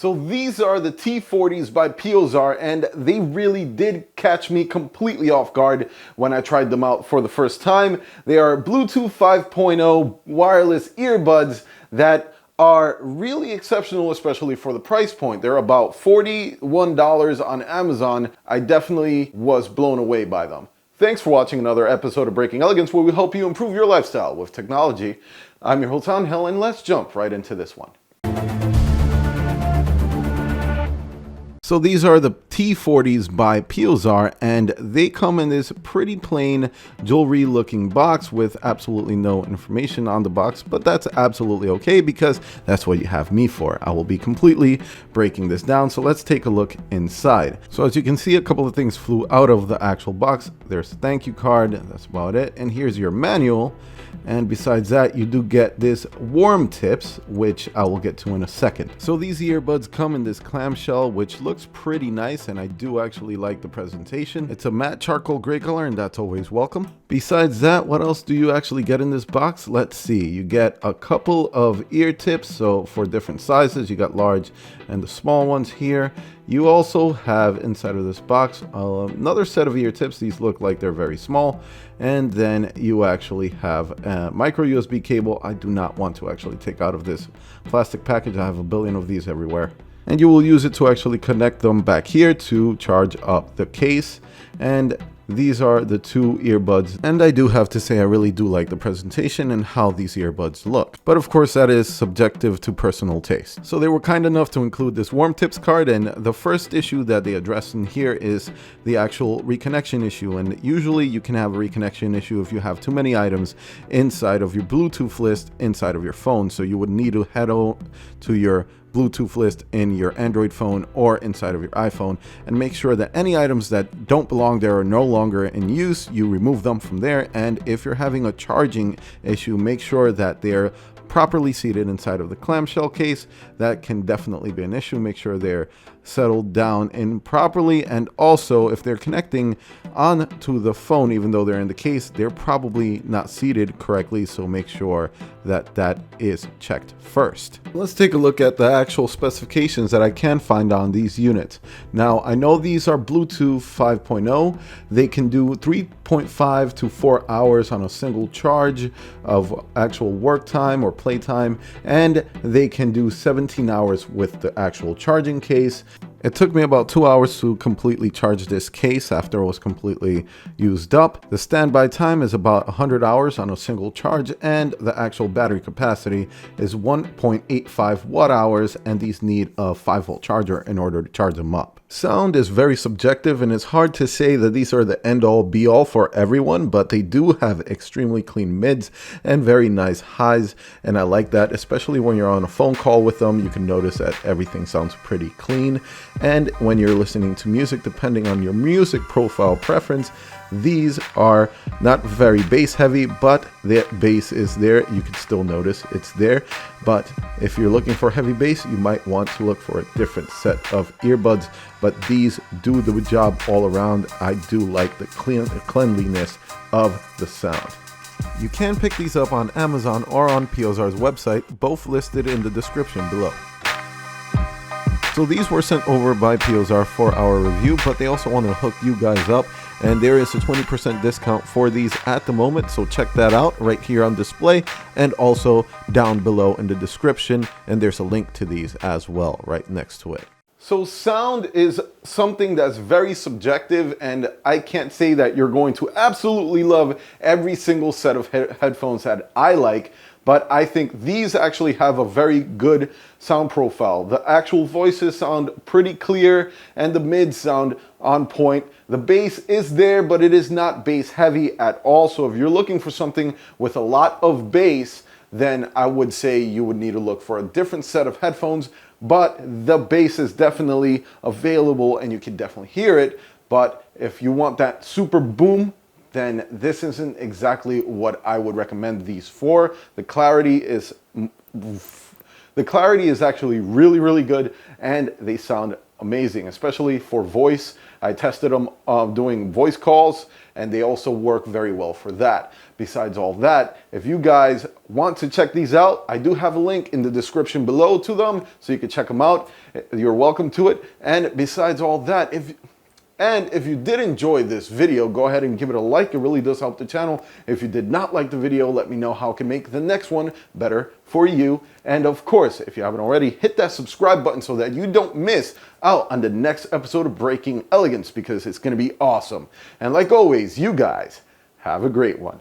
So these are the T40s by PeoZarr, and they really did catch me completely off guard when I tried them out for the first time. They are Bluetooth 5.0 wireless earbuds that are really exceptional, especially for the price point. They're about $41 on Amazon. I definitely was blown away by them. Thanks for watching another episode of Breaking Elegance, where we help you improve your lifestyle with technology. I'm your host, Angel, and let's jump right into this one. So these are the T40s by PeoZarr, and they come in this pretty plain jewelry looking box with absolutely no information on the box, but that's absolutely okay because that's what you have me for. I will be completely breaking this down, so let's take a look inside. So as you can see, a couple of things flew out of the actual box. There's a thank you card, that's about it, and here's your manual. And besides that, you do get this warm tips, which I will get to in a second. So these earbuds come in this clamshell, which looks pretty nice, and I do actually like the presentation. It's a matte charcoal gray color, and that's always welcome. Besides that, what else do you actually get in this box? Let's see. You get a couple of ear tips, so for different sizes. You got large and the small ones here. You also have inside of this box another set of ear tips. These look like they're very small. And then you actually have a micro USB cable. I do not want to actually take out of this plastic package. I have a billion of these everywhere. And you will use it to actually connect them back here to charge up the case. And these are the two earbuds, and I do have to say I really do like the presentation and how these earbuds look. But of course that is subjective to personal taste. So they were kind enough to include this warm tips card, and the first issue that they address in here is the actual reconnection issue. And usually you can have a reconnection issue if you have too many items inside of your Bluetooth list inside of your phone. So you would need to head on to your Bluetooth list in your Android phone or inside of your iPhone and make sure that any items that don't belong there are no longer in use. You remove them from there, and if you're having a charging issue, make sure that they're properly seated inside of the clamshell case. That can definitely be an issue. Make sure they're settled down in properly, and also if they're connecting on to the phone, even though they're in the case, they're probably not seated correctly, so make sure that that is checked first. Let's take a look at the actual specifications that I can find on these units. Now I know these are Bluetooth 5.0. They can do 3.5 to 4 hours on a single charge of actual work time or playtime, and they can do 17 hours with the actual charging case. It took me about 2 hours to completely charge this case after it was completely used up. The standby time is about 100 hours on a single charge, and the actual battery capacity is 1.85 watt hours, and these need a 5-volt charger in order to charge them up. Sound is very subjective, and it's hard to say that these are the end-all be-all for everyone, but they do have extremely clean mids and very nice highs, and I like that, especially when you're on a phone call with them. You can notice that everything sounds pretty clean. And when you're listening to music, depending on your music profile preference, these are not very bass heavy, but the bass is there. You can still notice it's there. But if you're looking for heavy bass, you might want to look for a different set of earbuds. But these do the job all around. I do like the cleanliness of the sound. You can pick these up on Amazon or on PeoZarr's website, both listed in the description below. So these were sent over by PeoZarr for our review, but they also want to hook you guys up, and there is a 20% discount for these at the moment, so check that out right here on display and also down below in the description, and there's a link to these as well right next to it. So sound is something that's very subjective, and I can't say that you're going to absolutely love every single set of headphones that I like, but I think these actually have a very good sound profile. The actual voices sound pretty clear, and the mids sound on point. The bass is there, but it is not bass heavy at all. So if you're looking for something with a lot of bass, then I would say you would need to look for a different set of headphones. But the bass is definitely available, and you can definitely hear it. But if you want that super boom, then this isn't exactly what I would recommend these for. The clarity is actually really, really good, and they sound amazing, especially for voice. I tested them doing voice calls, and they also work very well for that. Besides all that, if you guys want to check these out, I do have a link in the description below to them, so you can check them out. You're welcome to it. And besides all that, if you did enjoy this video, go ahead and give it a like. It really does help the channel. If you did not like the video, let me know how I can make the next one better for you. And of course, if you haven't already, hit that subscribe button so that you don't miss out on the next episode of Breaking Elegance, because it's going to be awesome. And like always, you guys have a great one.